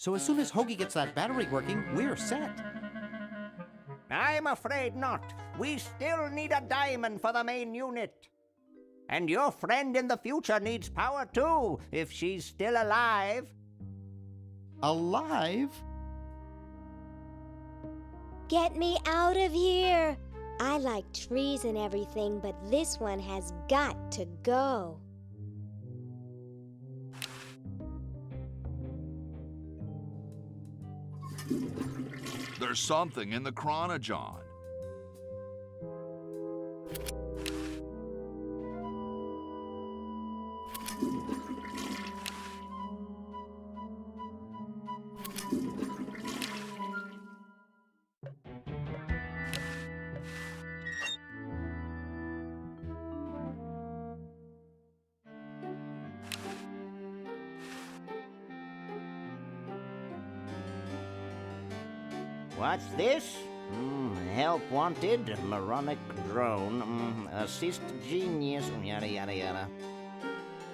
So as soon as Hoagie gets that battery working, we're set. I'm afraid not. We still need a diamond for the main unit. And your friend in the future needs power too, if she's still alive. Alive? Get me out of here! I like trees and everything, but this one has got to go. There's something in the chronogon. What's this? Help wanted, moronic drone, assist genius, yada yada yada.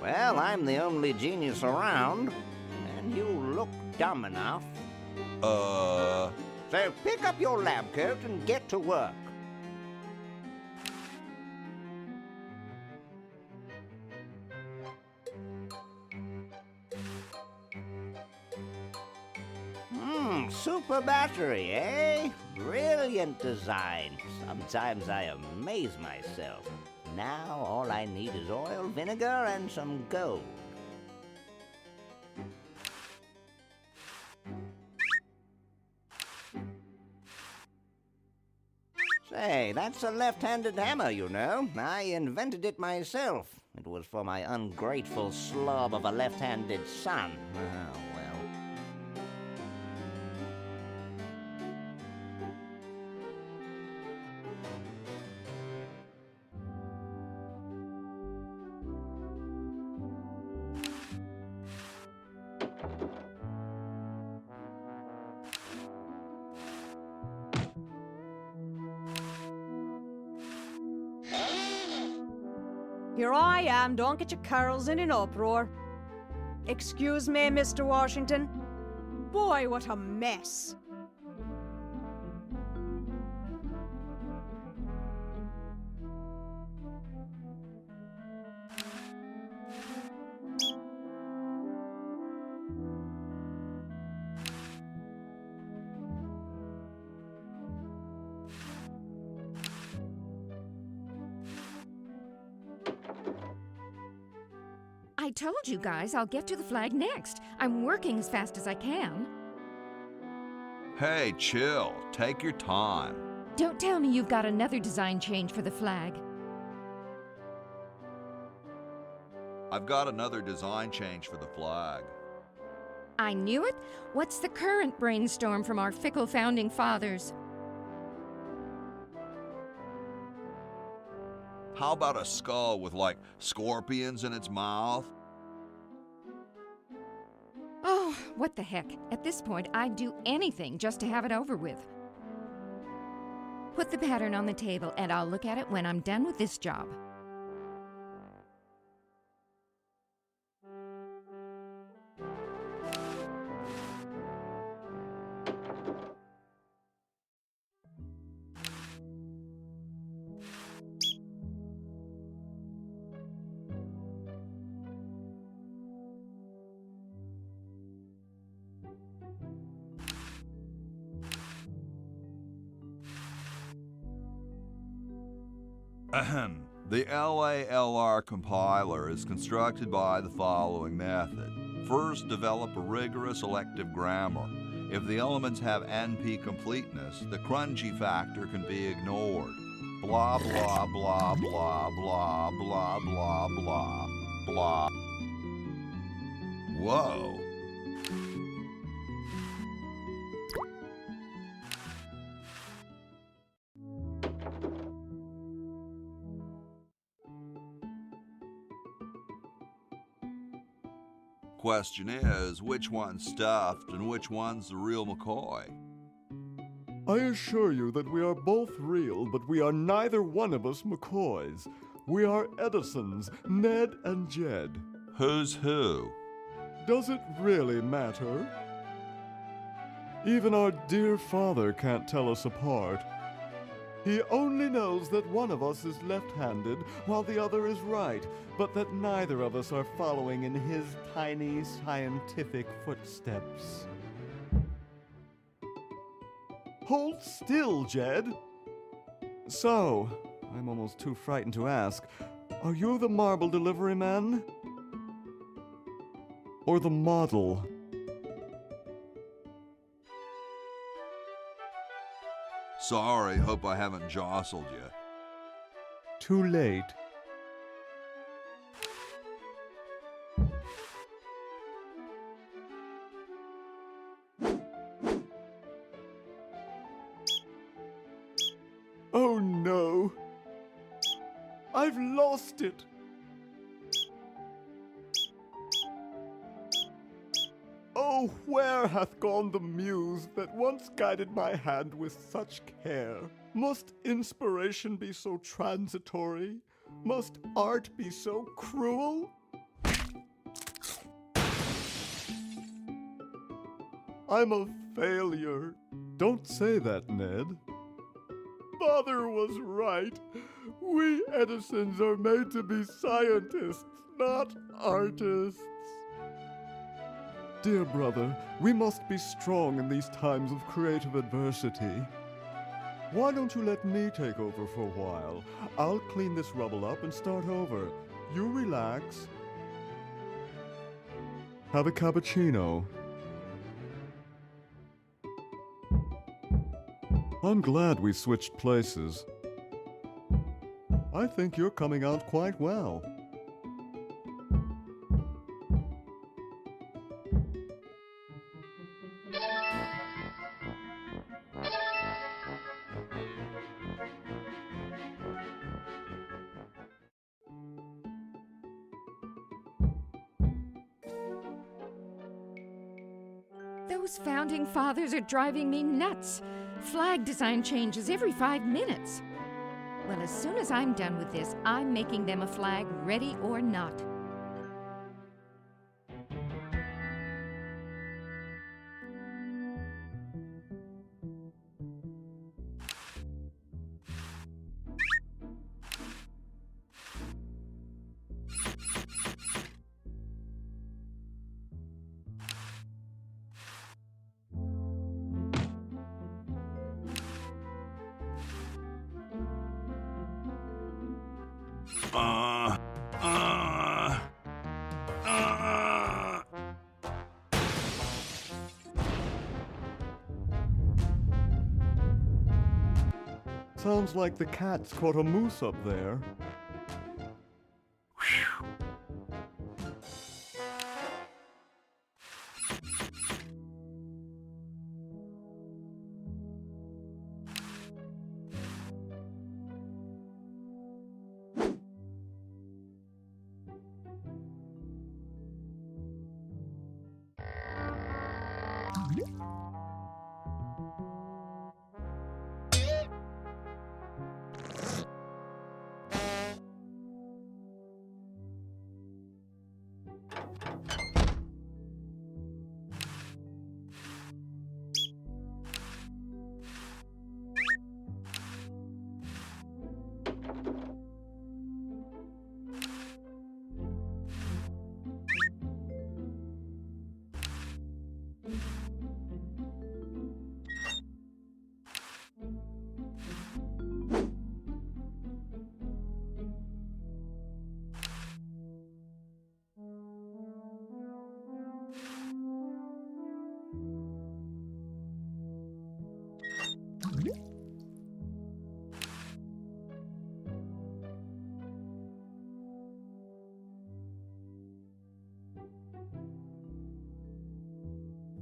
Well, I'm the only genius around, and you look dumb enough. So pick up your lab coat and get to work. Super battery, eh? Brilliant design. Sometimes I amaze myself. Now all I need is oil, vinegar, and some gold. Say, that's a left-handed hammer, you know. I invented it myself. It was for my ungrateful slob of a left-handed son. Oh, well. Here I am, don't get your curls in an uproar. Excuse me, Mr. Washington. Boy, what a mess. I told you guys I'll get to the flag next. I'm working as fast as I can. Hey, chill. Take your time. Don't tell me you've got another design change for the flag. I've got another design change for the flag. I knew it. What's the current brainstorm from our fickle founding fathers? How about a skull with, like, scorpions in its mouth? Oh, what the heck. At this point, I'd do anything just to have it over with. Put the pattern on the table, and I'll look at it when I'm done with this job. Ahem. The LALR compiler is constructed by the following method. First, develop a rigorous elective grammar. If the elements have NP completeness, the crunchy factor can be ignored. Blah, blah, blah, blah, blah, blah, blah, blah, blah. Whoa. Question is, which one's stuffed and which one's the real McCoy? I assure you that we are both real, but we are neither one of us McCoys. We are Edisons, Ned and Jed. Who's who? Does it really matter? Even our dear father can't tell us apart. He only knows that one of us is left-handed while the other is right, but that neither of us are following in his tiny scientific footsteps. Hold still, Jed. So, I'm almost too frightened to ask, are you the marble delivery man? Or the model? Sorry, hope I haven't jostled you. Too late. Oh no! I've lost it! Oh, where hath gone the muse that once guided my hand with such care? Must inspiration be so transitory? Must art be so cruel? I'm a failure. Don't say that, Ned. Father was right. We Edisons are made to be scientists, not artists. Dear brother, we must be strong in these times of creative adversity. Why don't you let me take over for a while? I'll clean this rubble up and start over. You relax. Have a cappuccino. I'm glad we switched places. I think you're coming out quite well. Those founding fathers are driving me nuts. Flag design changes every 5 minutes. Well, as soon as I'm done with this, I'm making them a flag, ready or not. Sounds like the cat's caught a moose up there.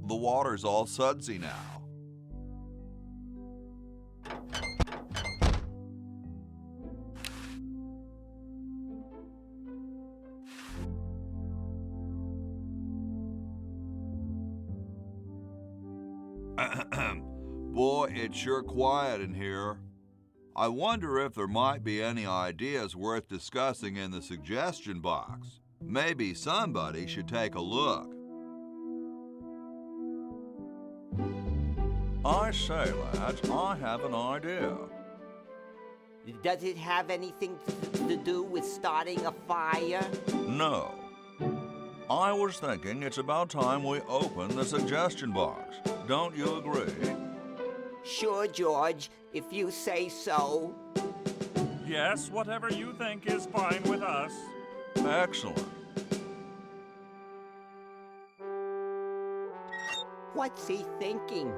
The water's all sudsy now. Boy, it's sure quiet in here. I wonder if there might be any ideas worth discussing in the suggestion box. Maybe somebody should take a look. I say, lads, I have an idea. Does it have anything to do with starting a fire? No. I was thinking it's about time we open the suggestion box. Don't you agree? Sure, George, if you say so. Yes, whatever you think is fine with us. Excellent. What's he thinking?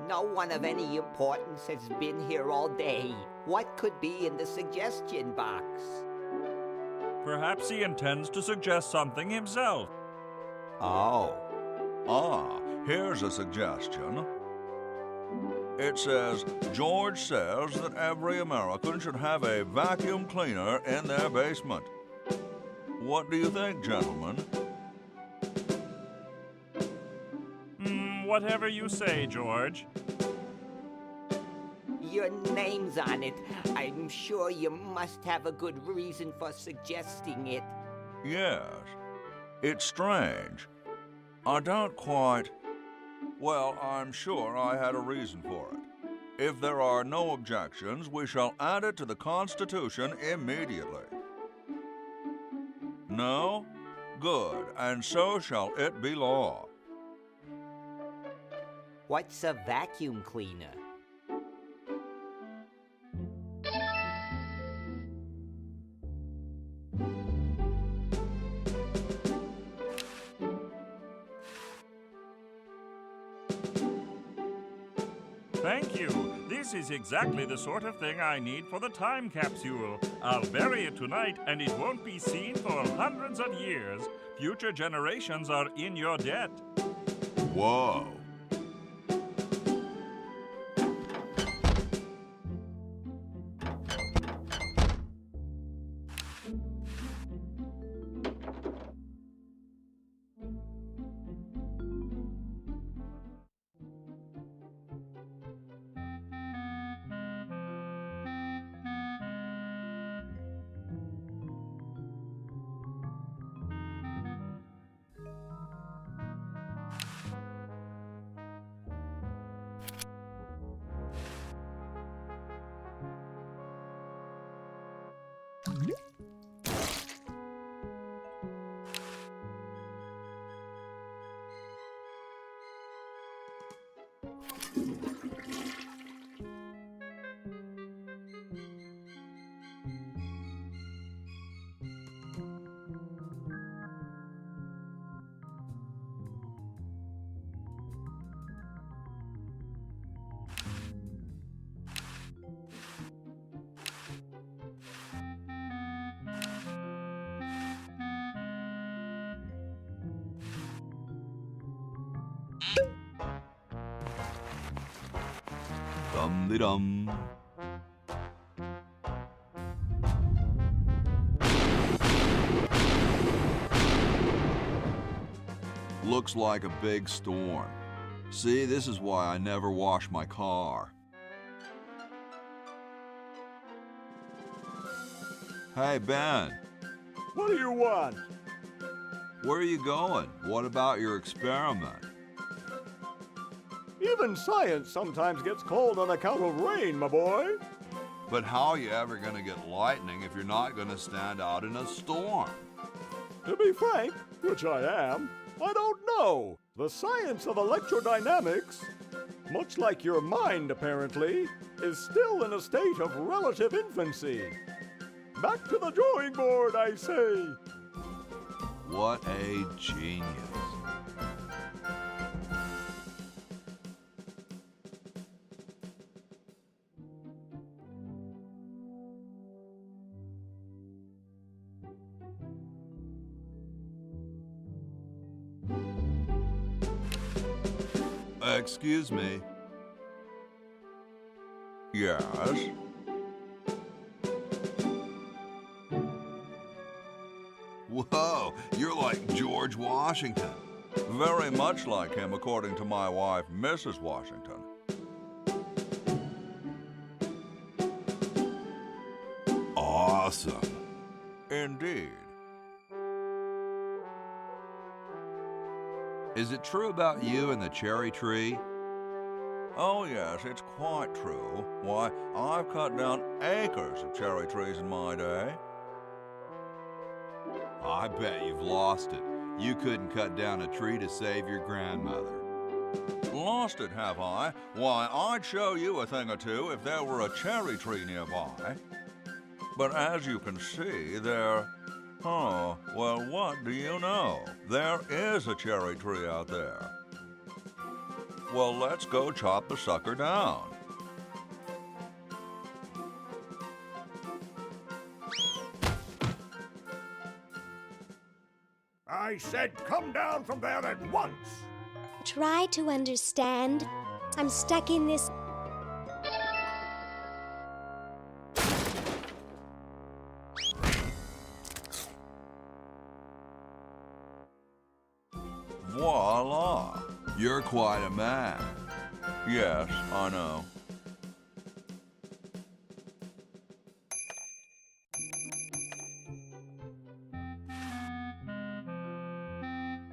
No one of any importance has been here all day. What could be in the suggestion box? Perhaps he intends to suggest something himself. Oh. Here's a suggestion. It says, George says that every American should have a vacuum cleaner in their basement. What do you think, gentlemen? Whatever you say, George. Your name's on it. I'm sure you must have a good reason for suggesting it. Yes. It's strange. I don't quite... Well, I'm sure I had a reason for it. If there are no objections, we shall add it to the Constitution immediately. No? Good, and so shall it be law. What's a vacuum cleaner? Thank you. This is exactly the sort of thing I need for the time capsule. I'll bury it tonight, and it won't be seen for hundreds of years. Future generations are in your debt. Whoa. Dum-de-dum. Looks like a big storm. See, this is why I never wash my car. Hey, Ben, What do you want? where are you going? What about your experiment? Even science sometimes gets cold on account of rain, my boy. But how are you ever going to get lightning if you're not going to stand out in a storm? To be frank, which I am, I don't know. The science of electrodynamics, much like your mind apparently, is still in a state of relative infancy. Back to the drawing board, I say. What a genius. Excuse me. Yes? Whoa, you're like George Washington. Very much like him, according to my wife, Mrs. Washington. Awesome. Indeed. Is it true about you and the cherry tree? Oh, yes, it's quite true. Why, I've cut down acres of cherry trees in my day. I bet you've lost it. You couldn't cut down a tree to save your grandmother. Lost it, have I? Why, I'd show you a thing or two if there were a cherry tree nearby. But as you can see, oh, well, what do you know? There is a cherry tree out there. Well, let's go chop the sucker down. I said come down from there at once! Try to understand. I'm stuck in this. Voila! You're quite a man. Yes, I know.